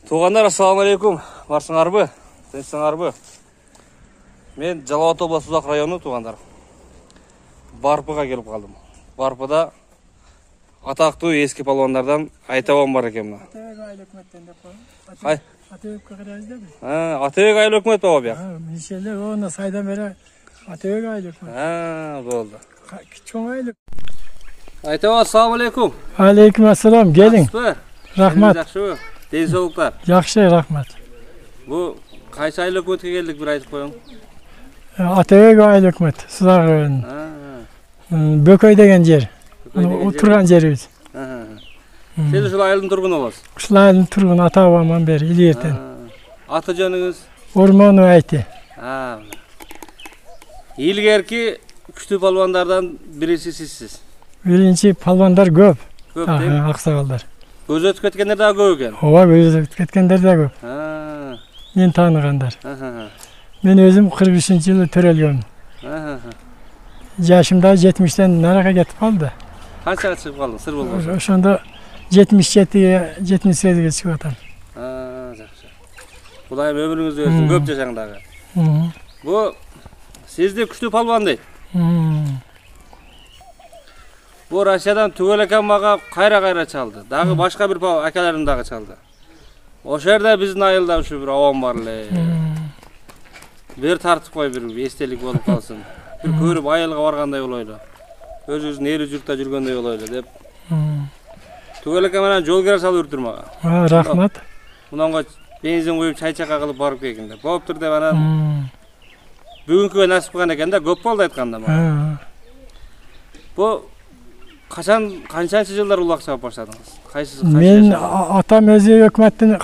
Туғандар, ассалаумалейкум. Барсыңарбы? Сенсіңарбы? Мен Жалауат облысы Ұзақ районы туғандар. Барпыға келіп қалдым. Барпыда атақты ескі палуандардан Айтабан бар екен. Атабек Айлы өкметтен деп қойдым. Қай? Атабекке қарайыз деп. Атабек Айлы өкмет баба бияқ. Мишелер оны сайдан бері Атабек Айлы өкмет. Болды. Чоң Айлы. Айтабан, ассалаумалейкум. Алейкум ассалам, келің. Рахмат. Жақсы. Денсаулықтар. Жақсы, рахмат. Бұл қайсы Айлы өкметке келдік, бір айтып қойың? Атабек Айлы өкмет, Сызақ районы. Бөкөй деген жер. Отырған жеріміз. Сен ұшыл айылдың тұрғыны оласыз? Ұшыл айылдың тұрғыны ата-бабамнан бері, илертен. Аты жөніңіз? Орману Айти. Илгерки күшті палуандардан бірisi сізсіз? Бірінші палуандар көп. Көп дейм? Ақсақалдар. Көз өтіп кеткендер де көп екен? Ова, көз өтіп кеткендер де көп. Мен танығандар. Мен өзім 43 жылы төрелгенмін. Жашымда 70-тен нараға кетіп қалды. Қаншаға шығып қалдың, сыр болған? Ошонда 77-ге, 78-ге шығып атам. Жақсы. Құдайым өміріңізді өрсін, көп жашаңдағы. Бұл сізде күшті палуан дейді. Бұл Россиядан түгел әкем маға қайра-қайра çaldı. Дағы башқа бір әкелерім дағы çalды. Ош жерде біздің айылда ұшы бір ауан барлы. Bir тартып қой, бір естелік болып қалсын. Bir көріп айылға барғандай олайлы. Өз-өзін ері жүртта жүргендей олайлы деп. Түгел әкеменен жол кері салып үртір маға. Рахмат. Мұнанға бензин қойып чай-чақа қылып барып кекенде. Болып тұр деп анан. Бүгінгі нәсіп қылған екен де, көп болды айтқанда маға. Бұл қаншаншы жылдар ұлақ шығып баштадыңыз? Мен атам өзі өкметтің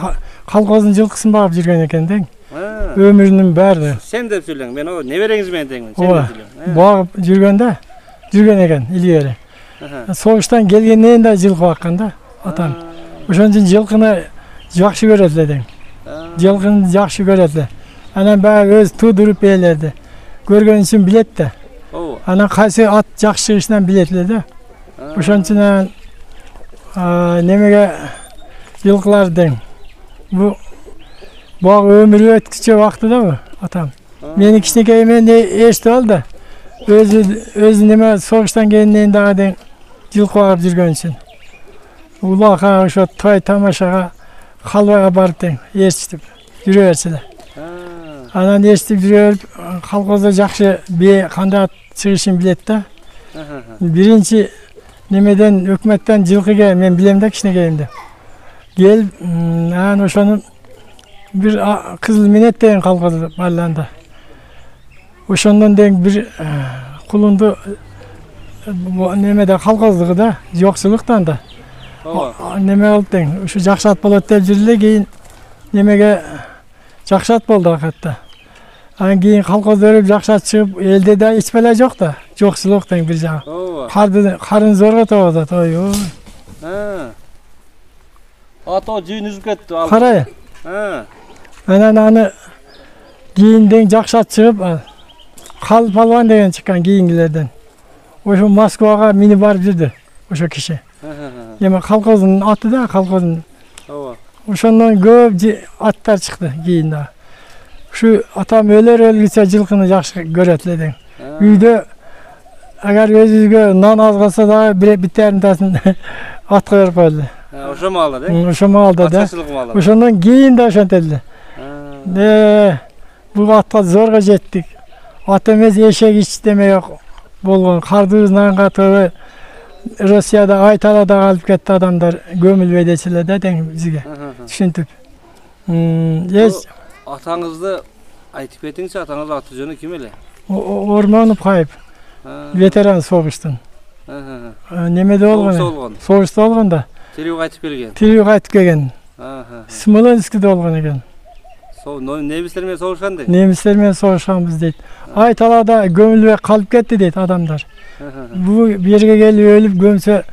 қалғозын жылқысын бағып жүрген екен дең. Өмірінің бәрі. Сен деп сөйлең, мен о небереңізбен теңмін. Сен деп сөйлең. Бағып жүрген екен илгері. Соғыштан келгеннен де жылқы баққанда атам. Ошон үшін жылқыны жақсы көреді дең. Жылқыны жақсы көреді. Анан бәрі өз тудырып елерді. Көрген үшін білетті. Анан қайсы ат жақсы шығышынан білетілі де. Ошон үчүн немеге жылкылар дең. Бу баг өмүрү өткүчө вакты да бу атам. Мени кичинекейимен эчтип алды. Өзү неме согуштан келгенден дагы дең жылкы багып жүргөн үчүн. Улака ошо той тамашага калбайга барып дең эчтип жүрө берчү да. Анан эчтип жүрүп колхоздо жакшы бие кандай чыгышын билет да. Биринчи немеден өкмөттөн жылкыга мен билем да кичинекейимде. Келип, анан ошону бир кызыл минет деген колхоз барланда. Ошондон дең бир кулунду немеде колхоздугу да, жоксулуктан да. Неме болуп дең, ушу жакшы ат болот деп жүрүлө, кийин немеге жакшы ат болду акатта. Анан кийин колхоз өрүп жакшы ат чыгып, элде да эч бала жок да. Жоксулук дең бир жагы. Карын зорго тоозат, ой. Ато жүйүн үзүп кетти. Карай. Анан аны кийин дең жакшы ат чыгып, Кал палван деген чыккан кийингилерден. Ошо Москвага минип барып жүрдү, ошо киши. Эми колхоздун аты да, колхоздун. Ошондон көп аттар чыкты кийин да. Ушу атам өлөр-өлгүчө жылкыны жакшы көрөт эле дең. Үйдө агар өзүгө нан аз калса да биттеринтасын ат коюп койду. Ошо маалда да? Ошо маалда да. Ошондон кийин да ошентелди. Бул атка зорго жеттик. Ат эмес эшек иштемей болгон. Кардыбыз нанга төбө Россияда Айталада калып кетти адамдар көмүлбөй дечиле да тең бизге. Түшүнтүп. Атаңызды айтып кетиңчи, атаңыздын аты жөнү ким эле? Орманов Кайып. Ветеран согуштун. Немеде болгон? Согушта болгон да. Тирүү кайтып келген. Тирүү кайтып келген. Смоленскиде болгон экен. Немистер менен согушкан дейт? Немистер менен согушканбыз дейт. Айталада көмүлбөй калып кетти дейт адамдар. Бу жерге келип өлүп көмсө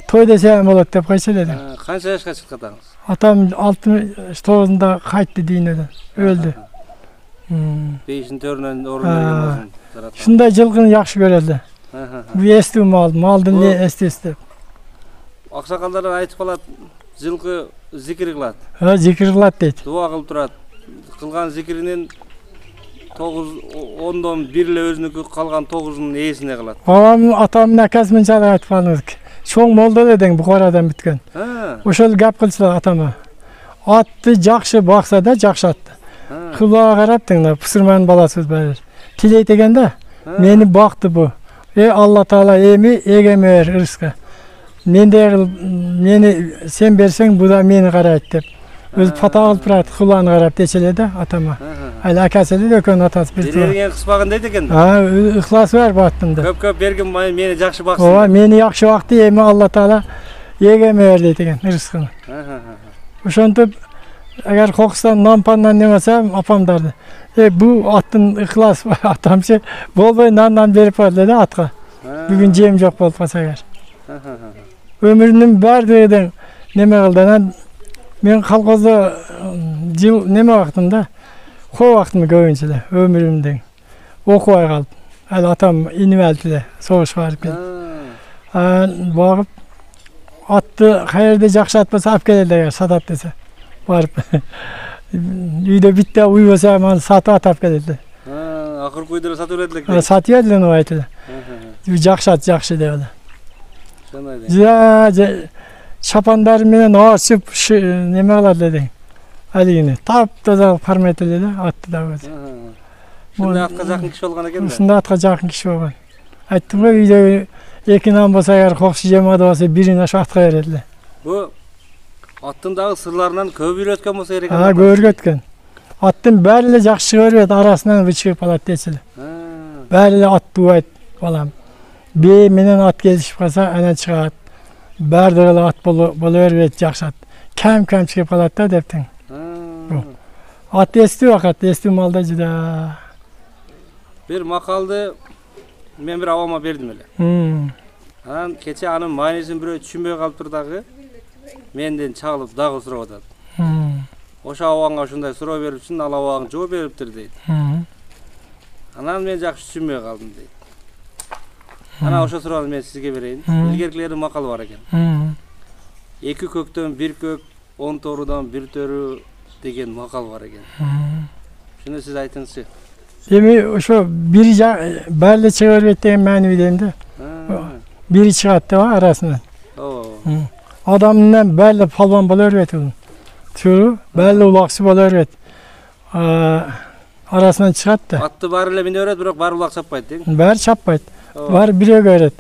той десе болот деп койчу эле. Канча жашка чыкты атаңыз? Атам 69-да кайтты дүйнөдөн, өлдү. Бейишин төрүнөн орун берген. Ушундай жылкыны жакшы көрөлдү. Бу эстүү малдын не эстеси деп. Аксакалдар айтып калат, жылкы zikir kılat. Ha, zikir kılat deydi. Dua kılıp turat. Kılgan zikirinin 10'dan 1'le özünükü kalgan 9'unun esine kılat. Babamın, atamın akası mınçalık aytıp kaldık. Çoğun molda dedin Bukharadan bitken. Ha. Oşol gap kılçılar atama. Atты жақшы baksa da жақшы atты. Kulağa karap dinle, pısırmanın balasız verir. Tiley degende, meni baktı bu. Allah Teala emi egemeyer ırıska. Meni sen bersen bu da meni karayt dep. Öz pata alıp durat, kulağını karap deçeledi atama. Ayla akaseli de kön atası bir tuva. Bergen kıspagın deydi eken. Ha, ıhlas var battımda. Köp bergen meni жақşı baksın. Ova, meni yakşı vakti emi Allah Teala egemeyer deydi eken ırıskını. Ошентип agar qo'qisdan non-pandan demasam opam derdi. Bu attın ixlos atamchi bo'lmay nondan berib qo'ydi dedi atga. Bugun jem yo'q bo'lib qolsa agar. Ömrümün berdiğinden neme qildidan men kolxozda yil nima vaqtimda qo'y vaqtimni ko'pincha ömrümden o'qimay qolib. Hali atam invalidda so'g'ish borib keldi. Borib atты qayerda yaxshi at bo'lsa olib keladi agar sotadi desa. Barıp uyda bitta uy bo'lsa meni sotib olib keladi. Axir qo'ydirib sotib beradilar. Sotadilar u aytadi. Yaxshi at yaxshi deydi. Shunday. Ja chapanlar bilan ochib nima qiladi dedi. Haligini top-toza formatlarda atdi da o'zi. Shunda atqa yaqin kishi bo'lgan ekan-da. Shunda atqa yaqin kishi bo'lgan. Aytdim-ku uyda ekinan bo'lsa agar qo'qshi jemada bo'lsa birini shu atqa beradilar. Bu attındagi sırlarından köp үйrөткөн болsa керек. Ha, көргөткөн. Аттын бәрі жақсы көреді, арасынан вычығып алады десілі. Бәрі ат дуайт балам. Бей менен ат кезішіп қалса, әне шығады. Бәрдіғілі ат болу өрбет жақсы ат. Кәм шығып алады да дептің. Ат есту вақыт, есту малда жүда. Bir makaldı men bir avama berdim ele. Keçe anın maynesin bir düşünmeye kalıp turdağı. Menden çağılıp dağı surap atады. Oşa avanga şunday surap beripsin, al avağın жооп beriptir deydi. Anan men жақсы düşünmeye kaldım deydi. Ana oşa surapты men sizge bereyim. İlgerkilerin makalı var eken. 2 kökten 1 kök, 10 torudan 1 törü degen makal var eken. Şunu siz aytыңызчы. Demi şu biri bәрі çıkar ettiğim məni deyimde. Biri çıkarttı var arasından. Adamından belli palvan bol öğretildi. Türü belli ulaksı bol öğret. Arasından çıkarttı. Attı barıyla beni öğret, bırak bar ulak çapmaydı değil mi? Bar çapmaydı. Bar biri öğret.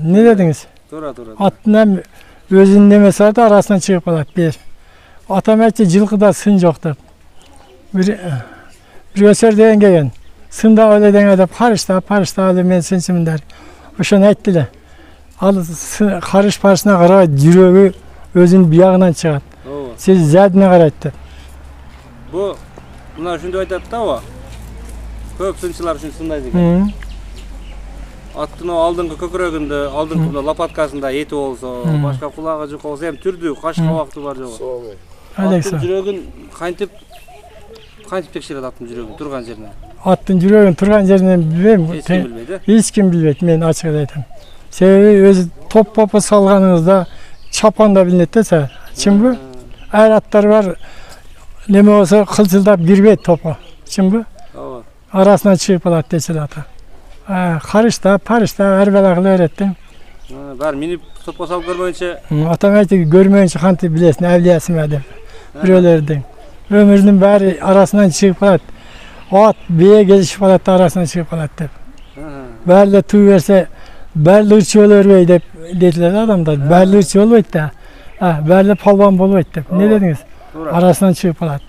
Ne dediniz? Doğru. Attından özünün demesi de arasından çıkıp aladı bir. Atamakçı жылқыda sın yoktu. Bir öser deyen gelen. Sında öyle dene de parışta öyle men sınçımın der. Oşan ettiler. Al karış parasına kara yüreği özün bir yağından çıkart. Siz zədine qaraytdı. Bu bunlar şunu aytады da o. Köp sınçılar şunu sındaydı. Attın o aldыңғы көкірегінде, алдыңғы лопаткасында еті болса, başka kulağı жоқ olsa hem türdü, kaşқа вакыты бар жоқ. Аттың жүрегін қантип текшереді аттың жүрегін тұрған жерінен? Аттың жүрегін тұрған жерінен білмеймін. Hiç kim bilmейді? Hiç kim bilmейді, мен açık айтамын. Sebebi özü top popu salganınızda çapan da bilinеді dese. Çünkü her atlar var, neme olsa kılçıldap girmeydi topa. Çünkü arasına çıkıp aladı deseli ata. Karışta, parışta her belaklı öğrettim. Var minip topa salıp görmeyince? Atam aytı görmeyince kantı bilesin, evliyasım edip. Böylelerden. Ömrünün bari arasından çıkıp aladı. At beye gelişip aladı arasından çıkıp aladı. Bari de tüy verse belli ırçı olur deyip dediler adamlar. Belli ırçı olur da. Belli palvan bolu deyip. Ne dediniz? Arasından çıkıp aladı.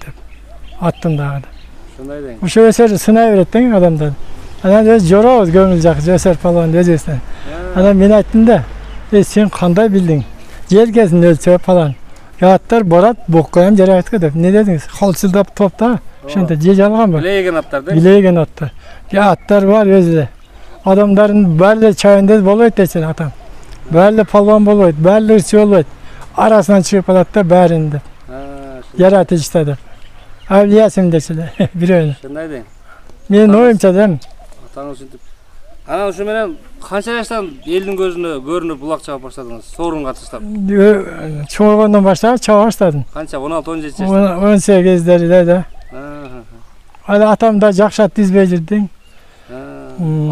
Attım dağı da. Bu şey öser sınav öğrettin adamdan. Adam öz joravuz gömülecek öser palvan diyeceksin. Adam beni ayttım da. Sen kanday bildin. Jelkesin ölçeği falan. Yağıtlar borat bok koyam jere ayttık dep. Ne dediniz? Kolçıldap topta. Şimdi je algan mı? Bileygen atlar değil mi? Bileygen atlar. Yağıtlar var özde. Adamların belli çayında boluyor desin atam. Belli palvan boluyor, belli ırçı oluyor. Arasından çıkıp aladı da bərinde. Yaratıcı da. Evliyasım desinler. Bir öyle. Şundaydın. Men oyumça dem. Atanız şimdi Ana uşu menен kança yaştan элдин көзүнө көрүнүп булак чабып баштадыңыз? Соорунга катыштап. Çoğurgandan başlayıp çaba başladım. Kança 16-17 yaşta? 18'lerinde de. Hadi atam da jakşat dizbey jirdin.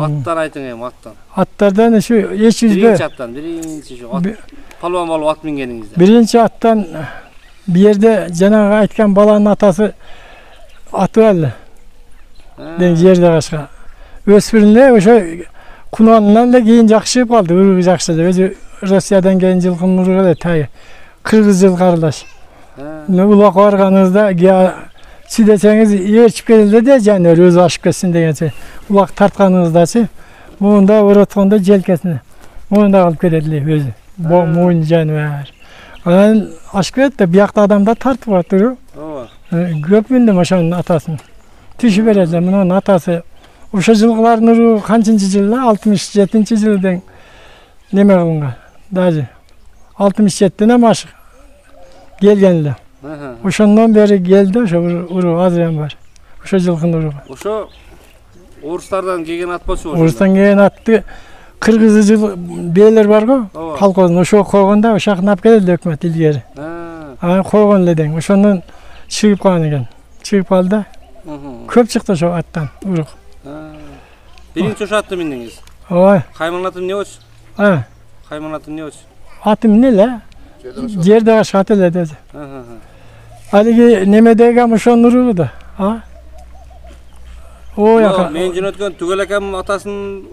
Attan aytın em, attan. Atlardan şu yeşil Birinci attan, birinci şu at. Palvan balıp at mingeningizde. Birinci attan bir yerde Cenab-ı aytkan balanın atası atı öldü. Den yerde başka. Öspürünle oşa kunanından da giyin jakşıp kaldı. Uruk jakşıdı. Özü Rusya'dan gelen yılkın uruğu da tayi. Kırgız yıl kardeş. Ne ulak varganızda çi deseniz yerçip geldi de yani özü aşıp ketsin degense. Ulak tartkanınızda çi. Bunu da uğratığında jelkesine. Bunu da alıp gelediler özü. Bu muğun canver. Yani aşıp geldi de bir yakta adam da tartıp atırıyor. Köp bindim aşağının atasını. Tüşü verediler. Bunun atası Uşa жылғылардың ұры қанчынчы жылы? 67-ci жылдың неме қылынға. Даже 67-ден машық келгенлі. Ошондан бері келді, ошо ұры азырен бар. Ошо жылқын ұрыға. Ошо орыстардан келген ат болчу? Орыстан келген атты Кыргызы жыл бейлер бар го, колхоздун. Ошо койгонда ошакын алып келди өкмөт илгери. Койгон эле дең. Ошондон чыгып калган экен. Чыгып калды. Көп чыкты ошо аттан урук. Birinci uşu attı mindiniz. Ой. Kaymanın atı ne olsun? Kaymanın atı ne olsun? Atım ne la? Yerde aşağı atıldı dedi. Haligi neme degen uşon uruğu da. O yaka. Men jün ötken Tugel akam atasının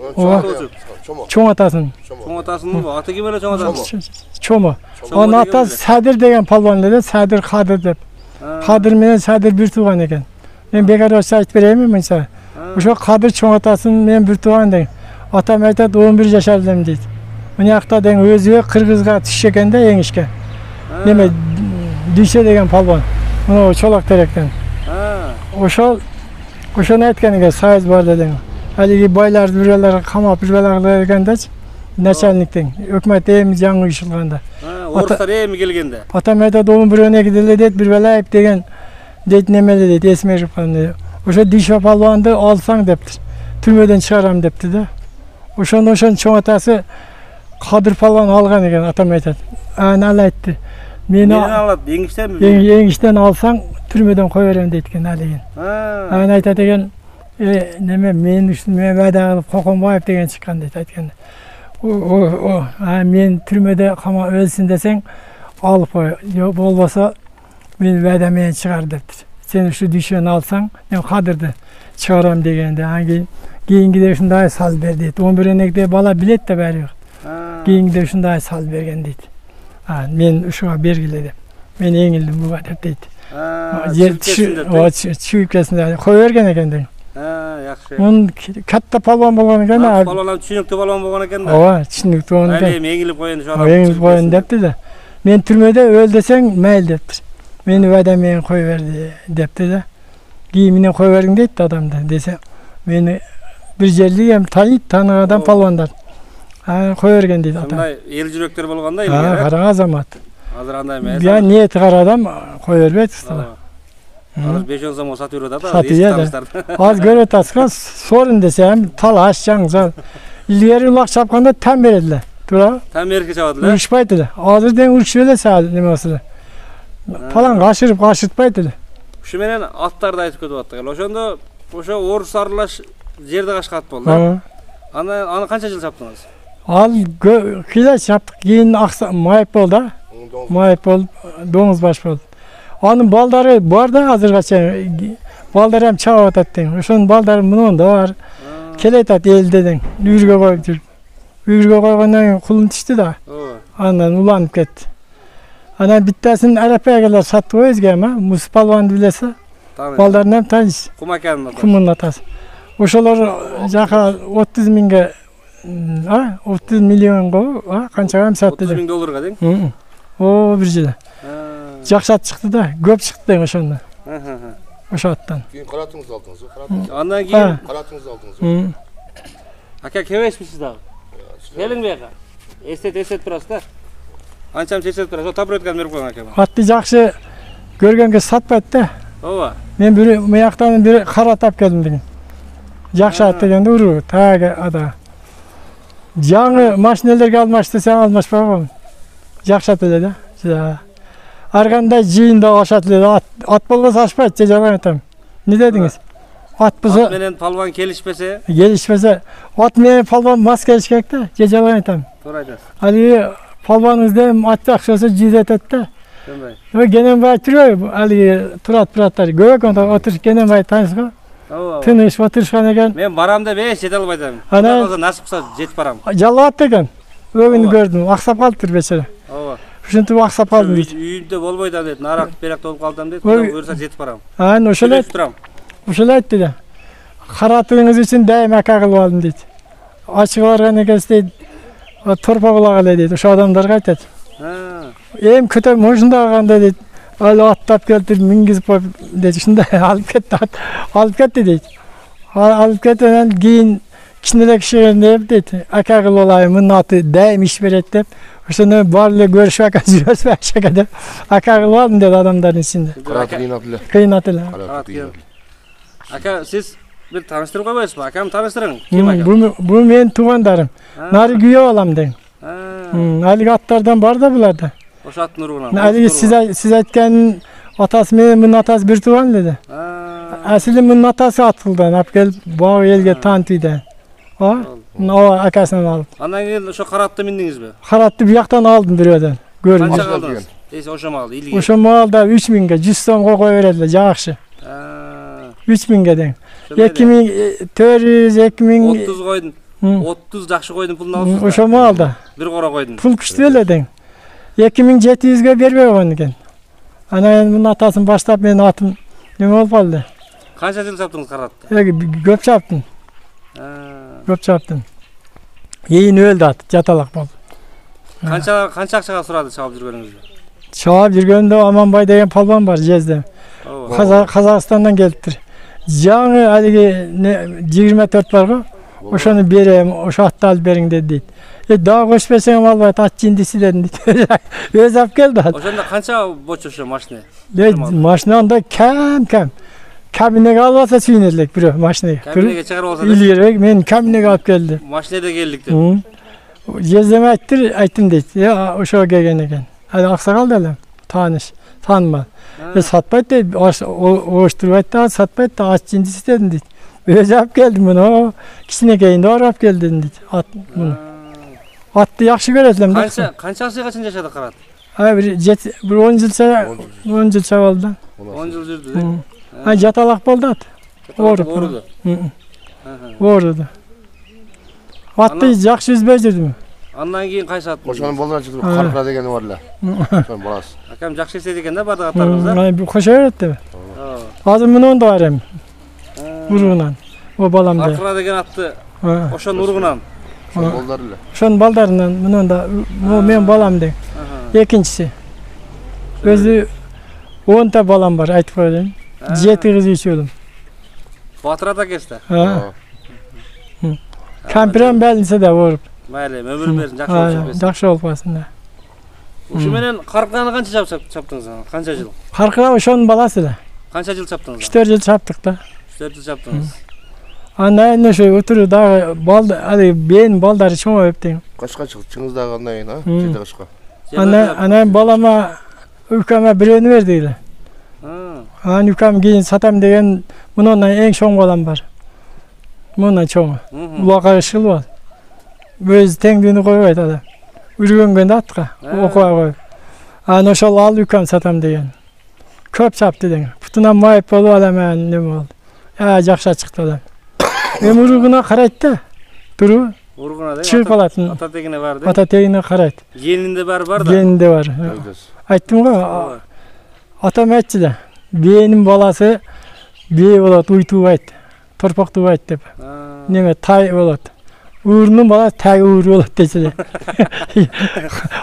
çoğ atasının. Çoğ atasının bu. Atı kim öyle çoğ atasının? Çoğ. Onun atası Sadir degen palvan dedi. Sadir Kadir dep. Kadir menen Sadir bir tuğan eken. Men bekar olsa aytып bereyim mi sana? Ошо Кадыр чоң атасын мен бир тууган дең. Атам айтат 11 жашардым дейт. Мынакта дең өзү Кыргызга түшө экен да эңишке. Неме Дүйсө деген палван. Мына чолак теректен. Ошону айткан экен сайыз бар дең. Алиги байларды бирөлөр камап бирөлөр дегендечи. Начальниктен өкмөт эми жаңы уюшулганда. Орустар эми келгенде. Атам айтат 11-12 деле дейт бирбелайып деген дейт немеле дейт эсиме жуп калды. Ошо Дишо палванды алсаң дептир. Түрмөдөн чыгарам депти да. Ошондон чоң атасы Кадыр палван алган экен, атам айтат. Ал айтты. Мени алат, эңиштенби? Эңиштен алсаң түрмөдөн кой берем дейт экен алыгын. Айтат экен, неме мен үчүн мен вада кылып Коконбаев деген чыккан дейт айткан. Мен түрмөдө кама өлсүн десең алып кой. Болбосо мен вада менен чыгар дептир. Sen şu düşeni alsan, ben Kadır'dı çıkaram degende. Keyingi de şunday sal ver deydi. 11 enekte bala bilet de veriyor. Keyingi de şunday sal vergen deydi. Men uşuğa bergiledi. Men eğildim bu kadar deydi. Çüyükesinde koy vergen eken deydi. Yaxşı. Onun katta palvan bolgan eken. Palvan çünüktü palvan bolgan eken de. Ova, çünüktü bolgan eken. Aynen eğilip koyun şu adam. Eğilip koyun depti de. Men türmede öl desen meyil deptir. Meni vada men koy verdi depti de. Giyimine koy verdin deydi adam da dese. Meni bir jerliyem tanıyan adam palvanlar. Koy vergen deydi adam. Sonday el jürekler bolganda ilgili. Kara azamat. Hazır андай emas. Ya niyeti kara adam koy vermeydi usta. Hazır 5-10 so'm satıyor da. Satıyor da. Az göre taskan sorun desem talaş janzal. İlgeri ulak çapkanda tam berediler. Tura. Tam berke çabadılar. Uruşpaydılar. Hazırdan uruşuyorlar sağ neme olsun. Falan kaşırtpaydılar. Şu menen atlar da aytıp kötüp Ошондо ошо орус аралаш жерде кашкат болду. Аны канча жыл чаптыңыз? Ал кыйла чаптык, кийин майып болду. Майып болуп, доңуз баш болду. Анын балдары бар да азыргача. Балдары hem чабып атат дең. Ошонун балдары мунунда бар. Келе атат элде дең. Үйүргө коюп жүрүп. Үйүргө койгондон кийин кулун түштү да. Андан уланып кетти. Ana bittasini Arapagalar sattı özge ama Musa palvandı bilese. Baldarını hem tanış. Kumun atası. Oşalar jaka 30 minge 30 milyon go kança hem sattı. 30 bin dolarga deň? O bir jile. Jakşat çıktı da, köp çıktı deň oşondan. Oşo attan. Keyin qaratыңызды алдыңыз, Andan keyin qaratыңызды aldыңız. Aka kebesmişiz da. Gelin beyaka. Estet biraz da. Ançam çeşit biraz. O tabur ötken berip koyun akam. Atты jakşı görgenge satpaydı da. Ova. Men bir meyaktan bir kara tap geldim dedim. Jakşı at degende uru, taga ada. Жаңы машинелерге алмаш десең алмашпай коем. Жакшат эле да. Ар кандай жыйында ашат эле. Ат болбосо ашпайт, же жалаң айтам. Не дедиңиз? Ат болсо Ат менен палван келишпесе, ат менен палван мас келиш керек да, же жалаң айтам. туура айтасыз. Алиги палваныңызда ат жакшы болсо жүзөтөт да. Көнбөй. Кененбай жүрөбү? Алиги тураттар. Көбөк отуруп Кененбай таныш го. Ооба. Тыныш отурушкан экен. Мен барам деп жете албай атам. Ана- Калса насип кылса жетип барам. Жалап экен. Өгүнү Ооба. көрдүм. Аксап калыптыр бечара. Ооба. Ушинтип аксап калдым дейт. Үйүндө болбойт дейт. Нарак берак болуп калдым дейт. Ой. Буюрса жетип барам. Ошол Ошол турам. айтты да. Каратыңыз үчүн дайым ака кылып алдым дейт. Ачык барган экенсиз дейт. Торпо кулагы эле дейт. Ошо адамдарга айтат. Эми көтөрүп ушундай кылганда дейт. Ал аттап келтирип мингизип коюп дейт. Ушундай алып кетти дейт. Алып кеткенден кийин кичинерээк кишиге дейт. Ака кылып алайын, мунун аты дайым иш берет деп. Ошону баары эле көрүшүп ака жүрөсү ака деп. Ака кылып алдым дейт адамдардын ичинде. Караты кыйнап эле. Кыйнат эле. Караты кыйнап. Ака, сиз бир тааныштырып койбойсузбу? Акамды тааныштырың. Ким ака? Бул менин туугандарым. Нары күйөө балам дейм. Алиги аттардан бар да буларда. Ошо аттын уругунан. Алиги сиз айткан атасы менен мунун атасы бир тууган эле. Асили мунун атасы Аткылдан алып келип бак элге таанытты. Ооба, акасынан алып. Андан кийин ошо каратты миндиңизби? Каратты бияктан алдым бирөөдөн. Көрүм. Канча калдыңыз? Ошо маалда илиги. Ошо маалда 3000ге 100 сомго кое берет эле, жакшы. 3000ге дең. 2400 2000 30 койдун. 30 жакшы койдун пулун алыпсыз. ошо маалда. Бир кора койдун. Пул күчтүү эле дең. 2700ге бербей койгон экен. Анан мунун атасын баштап менин атым неме болуп калды. Канча жыл чаптыңыз каратты? Көп чаптым. Көп чаптым. Кийин өлдү ат, жаталак болду. Канча акчага сурады чабып жүргөнүңүздө? Чаап жүргөндө Аманбай деген палван бар жезде. Ооба. Казакстандан келиптир. Жаңы алиги 24 бар го. Ошону берем, ошо атты алып бериң дейт. Дагы көчпөсөң албайт, ат жиндиси дедим дейт. Өзү алып келди ат. Ошондо канча бочу ошо машина? Машинанда кем. Кабинеге албаса сүйүнөт элек бирөө машинеге. Кабинеге чыгарып алса. Илгерээк мен кабинеге алып келди. Машинеде келдик деп. Жездеме айттым дейт. Ошого келген экен. Али аксакал деле. Таанымал. Сатпайт дейт, оштурбайт да, сатпайт да, ат жиндиси дедим дейт. Өзү алып келди муну. Кичинекейинде алып келди дейт. Атты жакшы көрөт элем да. Канча чейин жашады карат? Bir 10 жыл чабалды да. 10 жыл жүрдү. Жаталак болду ат. Ооруду. Ооруду. Атты жакшы үзбөй жүрдүм. Андан кийин кайсы ат? Ошонун балдар чыгып каркыра дегени бар эле. Ошонун баласы. Акам жакшы эстейт экен да бардык аттарыбызда. Кошо берет деп. Азыр мунун да бар эми. Уругунан. О баламда. Каркыра деген атты ошонун уругунан. Ошонун балдар эле. Ошонун балдарынан мунун да мен балам дең. Экинчиси. Өзү 10 та балам бар, айтып коеюн. 7 кыз 3 уулум. Батыр ата кесте. Кампирам белинсе да ооруп. Майли, өмүр берсин, жакшы болуп кетсин. Жакшы болуп калсын да. Ушу менен каркыраны канча чаптыңыз? Канча жыл? Каркыра ошонун баласы эле. Канча жыл чаптыңыз? 4 жыл чаптык да. 4 жыл чаптыңыз. Андан ошо отуру дагы али бенин балдары чоңоюп тең. Кашка чыгыңыз дагы андан кийин, жети кашка. Анан балама укама бирөөнү берди эле. Анан укам кийин сатам деген мунундан эң чоң балам бар. Мундан чоң. Улакка ышыл бол. Өз теңдүүнү койбойт адам. Үргөнгөндө атка окуя коюп. Анан ошол ал укам сатам деген. Көп чапты деген. Бутунан майып болуп адам неме болду. Жакшы чыкты адам. Эми уругуна карайт да. Туру. Уругуна да. Чыгып алат. Ата тегине бар да. Ата тегине карайт. Генинде бар да. Генинде бар. Айттым го. Атам айтчу да. Бенин баласы бээ болот, уйтубайт. Торпоктубайт деп. Неме тай болот. Уурунун баласы таги уур болот дечи.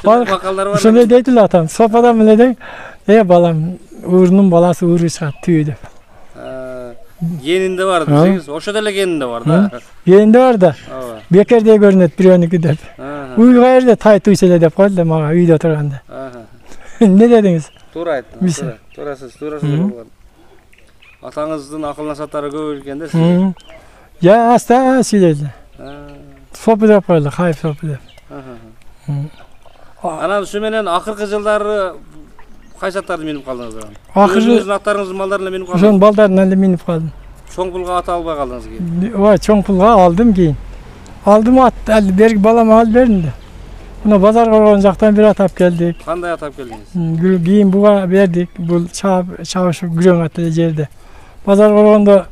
Макалдар бар. Ошондой дейт эле атам. Сопадан эле дең. Балам, уурунун баласы ууру чыгат түйү деп. Генинде бар десеңиз, ошо деле генинде бар да. Генинде бар да. Бекердей көрүнөт бирөөнүкү деп. Уй кайерде тай туйса эле деп койду мага үйдө турганда. Не дедиңиз? Туура айттыңыз. Туурасыз болгон. Атаңыздын акыл насааттары көп экен да сиз. Аста сүйлөдү. sopu dep koyduk, hayıp sopu dep. Anam şu menen akırkı жылдары kaysi atlardı minip kaldınız lan? Akırkı- Özünüzün atlarınızın mallarıyla minip kaldınız. Ошонун балдарынан эле минип калдым. Çoğun pulga ata alбай kaldınız ki. Ой, чоң пулга алдым кийин. Алдым ат, әлі берги балама алып бердим да. Мына базар коргон жактан бир ат алып келдик. Kanday atap geldiniz? Кийин буга бердик. Бул чабышып күрөң ат эле жерде. Базар коргондо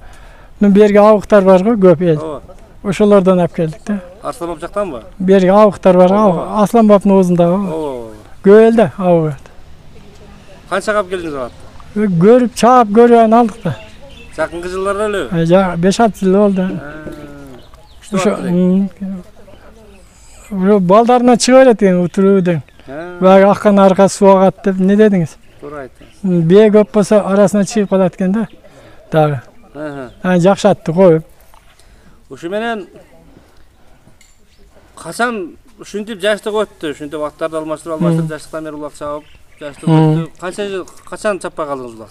берги абыктар бар го көп эл. Ova. Ошолордон алып келдик да. Arslan Opçak'tan mı? Берги абыктар бар, Аслан бабдын оозундагы. Oo. Көп эл да абык. Kança kap geldiniz o at? Көрүп, чаап көрүп алдык да. Yakınкы жылlarda öyle. 5-6 жыл болду. Ошо балдарына чыга берет экен утурууден. Баягы аккан арка суу агат деп не дедиңиз? Doğru ayttınız. Бээ көп болсо арасына чыгып калат экен да. Дагы. Жакшы атты коюп. Uşu menen kaçan ушинтип жаштык өттү. Ушинтип аттарды алмаштырып жаштыктан бери улак чабып жаштык өттү. Канча жыл качан чаппай калдыңыз улак?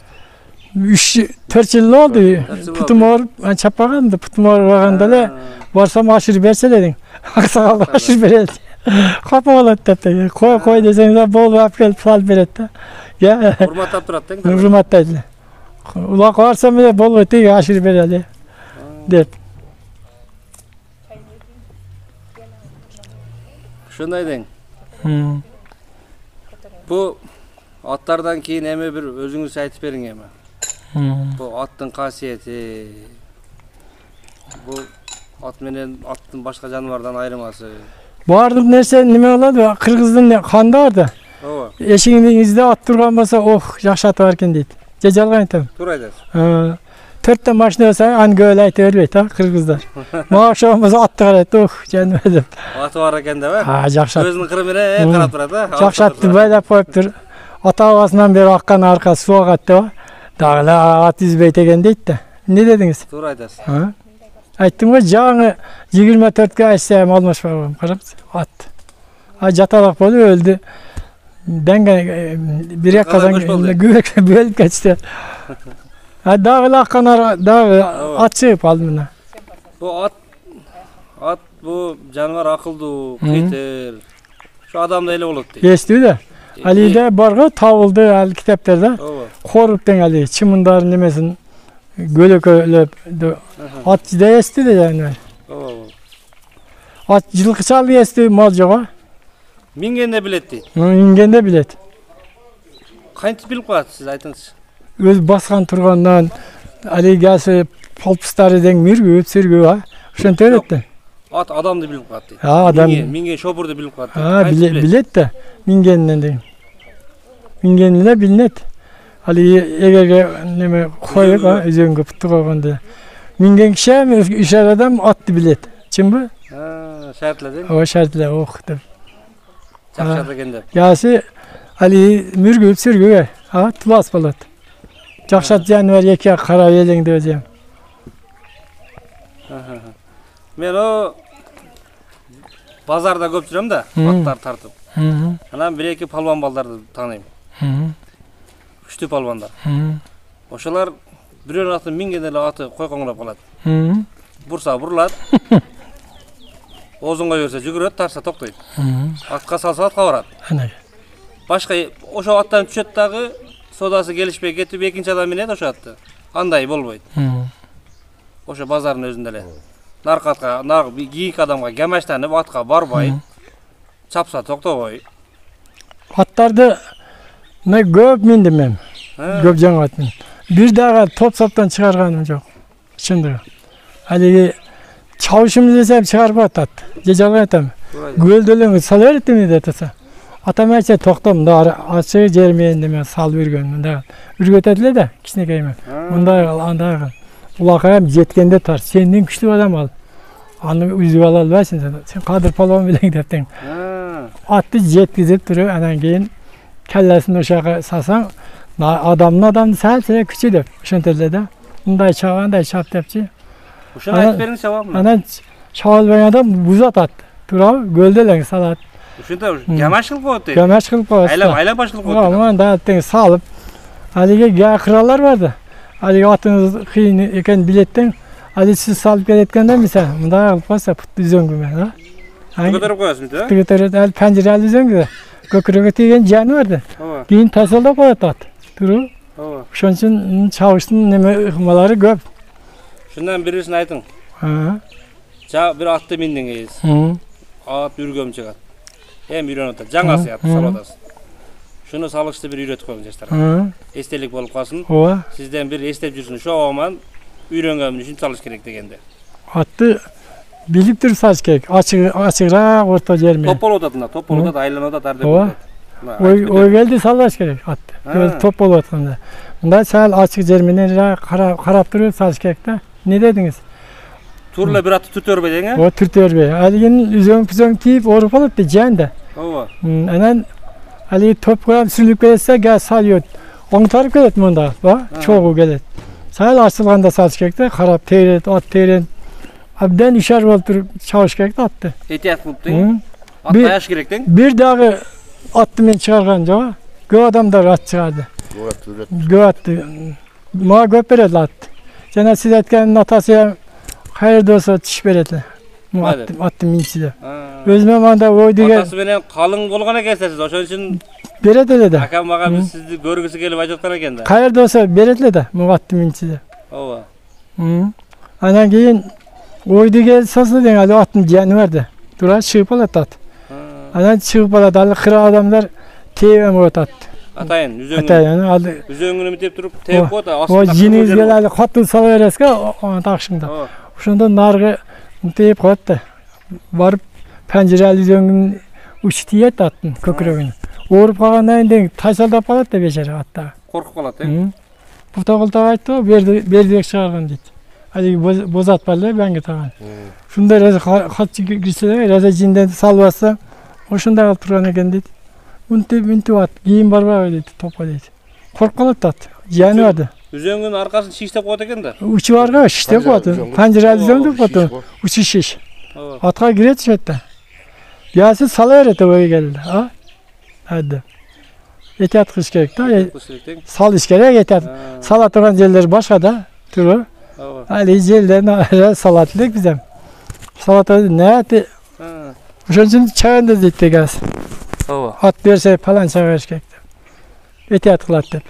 3-4 жыл болду. Путум ооруп, чаппагам да, путум оорубаганда эле барсам ашыр берсе эле. Аксагал ашыр берет. Капа болот деп. Кой десеңиз болуп алып келип салып берет да. Урматтап турат дең. Урматтайт эле. Улак барсам эле болбойт дейт, ашыр берели деп. Ушундай дең. Bu atlardan keyin эме bir özüңüz айтып бериң эме. Bu аттын касиети. Bu at менен аттын башка жаныбардан айырмасы. Баардык нерсе неме болот? Кыргыздын канда бар да. Ооба. Эшигиңизде ат турган болсо, ох, жакшы ат бар экен дейт. Же жалган айтам. Туура айтасыз. 4 машина болсо, аны көп эле айта бербейт, кыргыздар. Мага ошон болсо атты карайт, ох, жаным деп. Аты бар экен деп, жакшы ат. Өзүнүн кыры менен карап турат, Жакшы атты байлап коюптур. Ата бабасынан бери аккан арка суу агат деп. Дагы эле ат избейт экен дейт да. Не дедиңиз? Туура айтасыз. Айттым го, жаңы 24-кө айтса алмашпай койгом, караңыз, ат. Жаталак болуп өлдү. Бир казан бөлүп кетти. Дагы эле аккан дагы ат чыгып алды мына. Bu at bu жаныбар акылдуу, кетер. Şu adamda эле болот дейт. Эстүү да. Алиде барго табылды ал китептерде. Ооба. Коруп тең али чымындарын немесин көлөкөлөп ат да эстүү да жаныбар. Ооба. Ат жылкы чалды эстүү, мал жок. Мингенде билет дейт. Мингенде билет. Кантип билип калат, сиз айтыңызчы. Өз баскан тургандан али гасы полпустары дең миргүп, сүргүп, ошентип берет да. At adamды билип калат дейт. Адам Минген шопурду билип калат дейт. билет да. Мингеннен дең. Минген эле билинет. Али эгерге неме коюп, өзөнгө путту койгондо. Минген киши үч адам атты билет. Чынбы? Шартлы дең. Ооба, шартлы, ох деп. Жакшы экен деп. Гасы али мүргүп, сүргүп, тулас болот. Жакшы жаныбар эки кара элеңде өзүм. Мен о базарда көп жүрөм да, аттар тартып. Анан бир-эки палван балдарды тааныйм. Күчтүү палвандар. Ошолар бирөөнүн атын минген эле аты койкоңдоп калат. Бурса бурулат. Озунга берсе жүгүрөт, тарса токтойт. Атка салса атка барат. Башка ошо аттан түшөт дагы содасы келишпей кетип экинчи адам минет ошо атты. Андай болбойт. Ошо базардын өзүндө эле. Наркатка, кийинки адамга гамаштанып атка барбай, чапса токтобой. Аттарды мен көп миндим мен. Көп жаңы ат мен. Бир дагы топ-соптон чыгарганым жок. Чындыгы. Алиги чабышым десем чыгарбат ат. Же жалган айтам. Гөлдөлөң сала берет эми деп атса. Атам айтса токтом, мында ачы жер менен деме салып жүргөн. Мында үргөтөт эле да кичинекейме. Мындай андай улакам жеткенде тар. Сенден күчтүү адам ал. Аны үзүп ала албайсың сен. Сен кадыр палван белең деп тең. Атты жеткизип туруп, анан кийин келлесин ошага салсаң, адамды сәл күчү деп. Ошентет эле да. Мындай чабандай чап депчи. Ошону айтып бериңиз чабамын. Анан чабалбаган адам бузат ат. Туурабы? Гөлдө эле салат. Ошонда гамаш кылып коет дейт. Гамаш кылып коет. Айлап баш кылып коет. Мында тең салып. Алиге гакыралар бар да. Алиге атыңыз кыйын экен билеттен, али сиз салып келеткенде мисалы, мындай кылып койсо пут үзөңгү менен, Götürüp koyasın da. Götürüp el pencereli üzerinde. Kökürege tegen canı vardı. Ova. Keyin tasallap koyat at. Turu. Ova. Ошон үчүн чабыштын неме ыкмалары көп. Şundan birisini aytın. Ha. Bir attı mindingiz. At ürgöm çıgat. Hem үйрөнөт. Жаңасы атып салатасыз. Şunu salıştı bir үйрөтүп koyun жаштарга. Естелик болуp калсын. Ооба. Sizden bir estep жүрсүн. Şu amан үйрөнгөнүм үчүн салыш керек дегенде. Атты билип туруп салыш керек. Ачыгыраак орто жер менен. Топ болуп атат, топ болуп атат, айланып атат деп. Ооба. Ой келди салыш керек атты. Көз топ болуп атканда. Мындай сал ачык жер менен карап туруп салыш керек да. Не дедиңиз? Турла bir atı tütörbe deň. O tütörbe. Aligin üzöň tiyip orup alıp da janda. Ооба. Anan ali top koyup sürülüp gelse gel salıyor. Onu tarıp gelet munda. Ba, çoğu gelet. Sal açılganda salış керек de karap teyret, at teyret. Abden işar bolup turup çalış керек de attı. Etiyat kılıptın. At bayaş керек deň. Bir dağı attı men çıkargan jaba. Gö adamlar at çıkardı. Gö attı. Ma göp beredi attı. Jana siz aytkan atası hayırda olsa tiş beredi. Attı minçide. Özüme manda oy degen. Atası menen kalın bolgana kesesiz. Oşon üçün beredi ele de. Akam baga biz sizni görgüsü kelip aytatan eken da. Hayırda olsa beredi de. Mu attı minçide. Ооба. Anan keyin oy degen saslı den ali attın jany vardı. Dura çıkıp alat at. Anan çıkıp alat ali kıra adamlar teyem otat. Atayın, üzöňünü. Atayın aldı. Üzöňünü mitep turup teyip koydu. O jiniz gel ali katı sala bereske ona takşında. Ошондо наргы тейип коет да. Барып пенжерели üzöňүн учу тиет аттын көкүрөгүнө. Ооруп калгандан кийин тайсалдап калат да бечара атта. Коркуп калат, э? Бутагылта айтты, бердик чыгарган дейт. Алиги бозатпалы баңге таган. Шундай раза катчы кирсе, раза жинден салбаса, ошондой калып турган экен дейт. Үнтүп ат, кийин барбайбы дейт, топко дейт. Коркуп калат ат. Жаны барды. Üzöňүн аркасын шиштеп коет экен да. Учу барга шиштеп коет. Пенжерели üzöňдө коет. Учу шиш. Атка кирет шетте. Ясы сала берет ой келди. А? Hadi. Etiyat kış gerek de. Sal iş gerek etiyat. Sala turgan yerler başka da. Turu. Ali jelden salatlık bizim. Salata ne eti? Uşun için çayın da zitti gaz. At verse falan çay gerek. Etiyat kılat dep.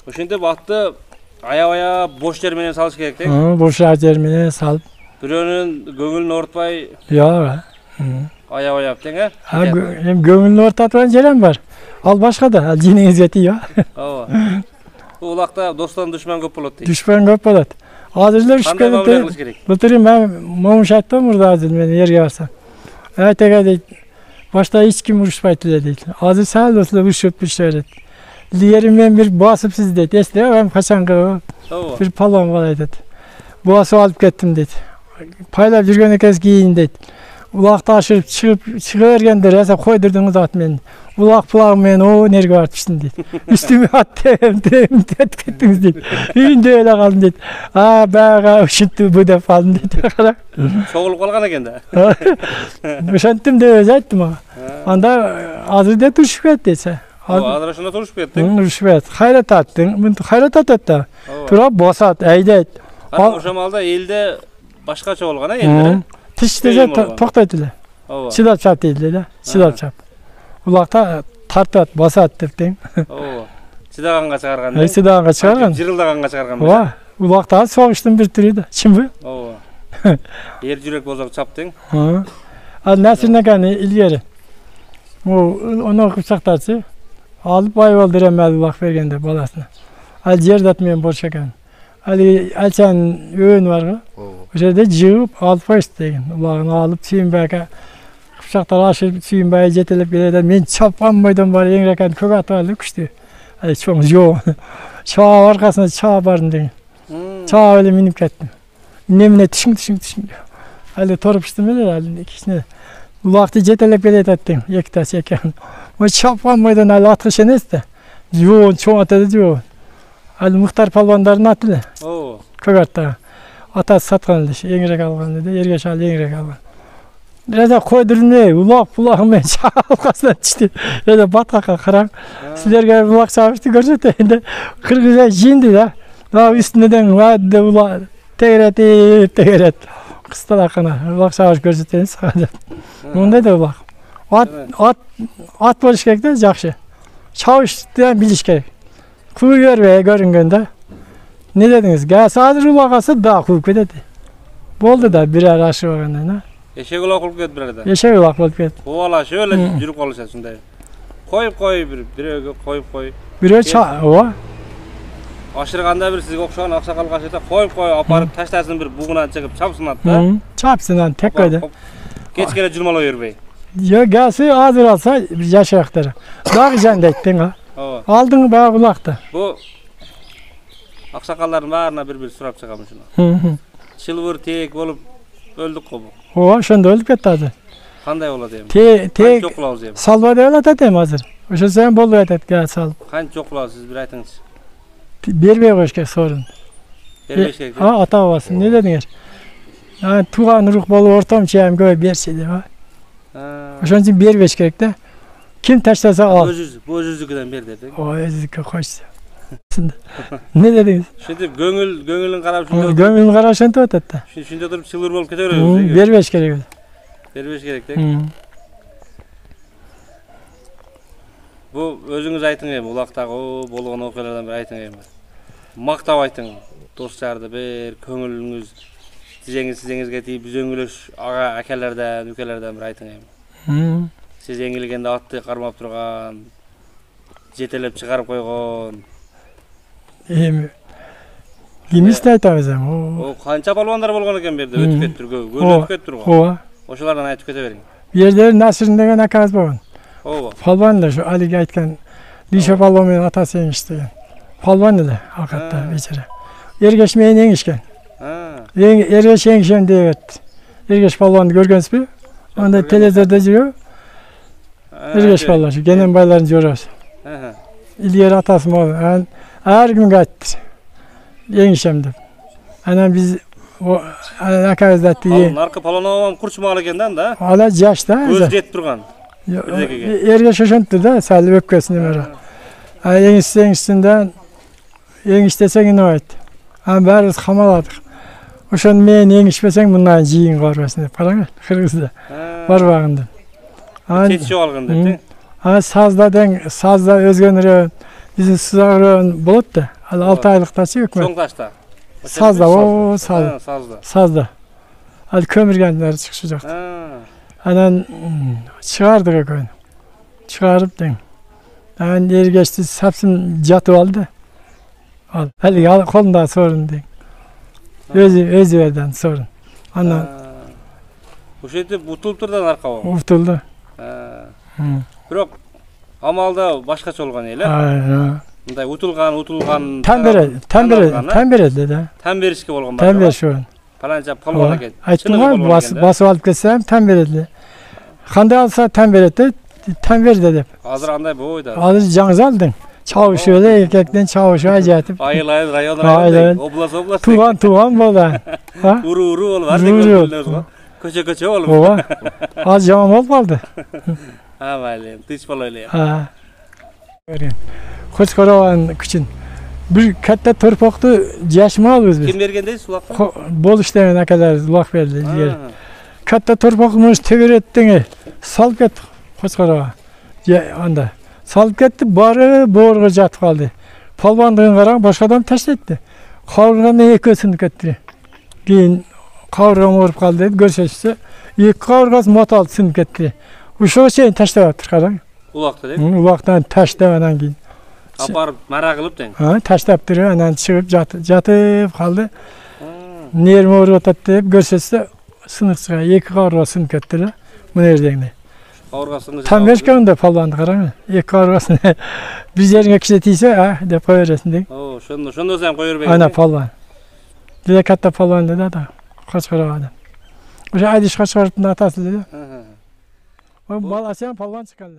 Uşunda baktı aya boş yer menen salış gerek de. Boş yer menen sal. Birönün göңүлүн ortbay. Ya. Aya deň, hem göңүлүн ortatran jerem var. Al başka da, al jiniňiz yetiyor. Ооба. Bu ulaqda dostdan düşman köp bolat deydi. Düşman köp bolat. Hazırlar şu kadar. Bulturum ben momuş attım burada hazır meni yerge barsam. Aytaga deyt. Başta hiç kim uruşpaytı deyt. Hazır sağ dostla uruşup öret. Yerimden bir basıp siz deyt. Esle ben kaçankı bir palon var deyt. Boğası alıp kettim deyt. Paylap жүрgөн ekes giyin deyt. Ulaqta aşırıp çıkıvergende resa koydurdunuz at meni. Ulaq pulağım meni o nerge artmıştın deyt. Üstüme attım ettiniz deyt. Üyünde öyle kaldım deyt. Baga üşüttü bu defa aldım deyt. Soğulup kalgan eken da. Üşenttim de öz ayttım ağa. Anda hazır de turuşup et deyse. Hazır aşında turuşup ettin. Turuşup et. Hayrat attın. Hayrat at da. Turap bosat, eydet. Oşamalda elde başkaça olgana elleri. Tiştece toktaydılar. Çıdap çap deydiler. Çıdap çap. Ulaqta tartat, basat deptin. Çıdağanға çıkargan. Çıdağanға çıkargan. Jırıldağanға çıkargan. Oa. Ulaqta soğuştun bir türüydü. Çim bu? Er jürek bozak çaptın. Nasirine kanı ilgeri. Onu okup çaktarsı. Alıp bay öldüremedi ulaq vergende balasına. Al yer datmayan borç ekan. Ali alçan öğün var mı? O şeyde jığıp alıp koyuştu degen. Ulağını alıp Suyunbay'a kıpçaklar aşırıp Suyunbay'a jetelip geleden men çapkan boydan var eňrekan kök atıp alıp küştü. Ali çoğun yoğun. Çağa arkasında çağa barın degen. Çağa öyle minip kettim. Nemine tişing. Ali torupuştum öyle Ali ikisine. Ulaqta jetelip geletettim. Ektas ekan. O çapkan boydan ali atkış enes de. Yoğun çoğun atadı yoğun. Ali Muhtar palvanların atılı. Kögatta. Atası satkan dedi. Eňrek algan dedi. Ergeç al eňrek algan. Reza koydurun ulaq bulağım ben çalqasına düştü. Reza batkaka karan. Sizlerge ulaq çağırıştı görsetdi. Kırgıza jindi da. Daha üstünden vadide ulaq tegeret. kıstalakına ulak çağış görseteniz. Onda da ulak. At bolish kerak da yaxshi. Çavuşdan bilish kerak. Kuy görüngende. Ne dediniz? Gelse hazır ulagası daha kuyup ketedi. Boldu da birer aşı olganda. Eşek ulak olup ketip berede. Eşek ulak bolup ketdi. Ovala şöyle жүрüp kalışa şunday. Koyup bir koyup. Biri o. Aşırganda bir sizge okşagan aksakal kaşeta koyup aparıp taştasın bir buğuna çıkıp çapsın hatta. Çapsından tek koydu. Geç kere jurmala yürübey. Ya gelse hazır alsa yaşayakları. Dağ janda ettin ha. Aldın bayağı ulakta. Bu aksakalların barına bir surap çıkamış şuna. Çılvır tek olup öldük ko bu. O şunda ölüp ketdi hazır. Kanday ola deyim. Tek çok kulağız deyim. salva deyla tatem hazır. Oşa sen bolu etet gel sal. Kanç çok kulağız siz bir aytыңız. Berbey koşke sorun. Berbeş gerek. Ha ata babası ne dediniz? Yani tuğan ruh bolu ortam çeyim göğe berse ha. Oşun için berbeş gerek de. Kim taşlasa al. Bu özüzlükten ber dedik. O özüzlükü koştu. Ne dediniz? Şimdi göngülün karab şunda. Göngülün karaşın da ötetti. Şimdi durup çılvır bolup keteveririz. Berbeş gerek. Berbeş gerek de. Bu özüңüz aytın emi, ulaqtagı bolğan okalardan bir aytın emi. Maktap aytın, dostlardı bir köngülüңüz, sizengizge tiyip üzöngülöş aga akelerden, ükelerden bir aytın emi. Siz engilgende atты karmap turgan, jetelep çıkarıp koygon. Emi. Kimiste aytamiz hem? O kança balvanlar bolğan eken berde ötüp kettir, ötüp kettir. Oşulardan aytıp ketebering. Bir yerde Nasır'ın degen akaz bolğan. Palvan da şu Ali'ge aytkan Lişe Palvan'ın atası yengişti. Palvan da hakikaten beçere. Ergeçmeyen yengişken. Ergeç yengişen diye verdi. Ergeç Palvan'ı görgeniz mi? Onda televizyonda diyor. Ergeç Palvan şu genen bayların diyoruz. İlgeri atası mı oldu? Her gün gayet yengişemdi. Hani biz o akazda diye. Narkı Palvan'a olam kurçmalı ekenden da. Hala yaşta. Göz jet turgan. Erge şaşantı da sağlı öpkesini mera. Yengişten yengiştesen ne ayt. Ama bariz hamaladık. Oşan men yengişpesen bundan jiyin qarvasını falan Kırgızda. Var bağında. Keçi algın dedi. Sazda özgönürü bizim sızağırın bulut da. 6 aylıktaşı hükmet. Son taşta. Sazda o sazda. Al kömürgenler çıkacak. Anan çıkardık o gün. Çıkarıp den. Yani yer geçti sapsın jatı aldı. Al. Hadi kolunda sorun den. Özü verden sorun. Ana. Bu şeyde utulup turdan arka o. Utuldu. Biroq amalda başkaça olgan ele. Mындай utulgan. Tem beredi de. Tem berişke bolgan bar. Tem beriş o. Palanca palvan eken. Aytdım basıp alıp kelsem tem beredi. Kanda alsa tem beredi. Tem berdi dep. Hazır anday bu oyda. Hazır canız aldın. Çavuş öyle erkekten çavuşa acayip. Ayıl rayonlar. Oblast. Tuğan bolan. Uru ol var. Köçe ol. Ova. Az jamam ol kaldı. Ha vale. Tiç öyle. Ha. Koçkaravan küçün. Bir katta torpaqdı yaşma alırız biz. Kim bergendeyiz sulaqqa? Boluş demene kadar sulaq verdi. Katta torpaqımız teverettin. Salып ketdik Koçkarava. Anda. Salып ketdi bari boğurga jatып kaldı. Palvandığın qaran başka adam taşlattı. Kavurganı ekesini ketdi. Keyin kavurgan orup kaldı dedi. Görseçse iki kavurgası motal sınıp ketdi. Uşağa şeyin taşlayaptır qaran. Ulaqda deyip? Ulaqdan taşlamadan keyin. Aparıp mara qılıp den. Taşlaptır, anan çıkıp jatıp kaldı. Nerimi orup atatdı deyip görseçse sınık çıkar. İki kavurga sınıp ketdi. Bu neredeydi? Kavurgasını tam verken de palvandı qaran. İki kavurgasını bir yerine kişletiyse dep koyarasın deyip. Şunda sen koyur bek. Ana palvan. Dede katta palvan dedi da. Koçkarava adam. Oşa aydiş Koçkarav'ın atası dedi. O bal asyan palvan çıkardı.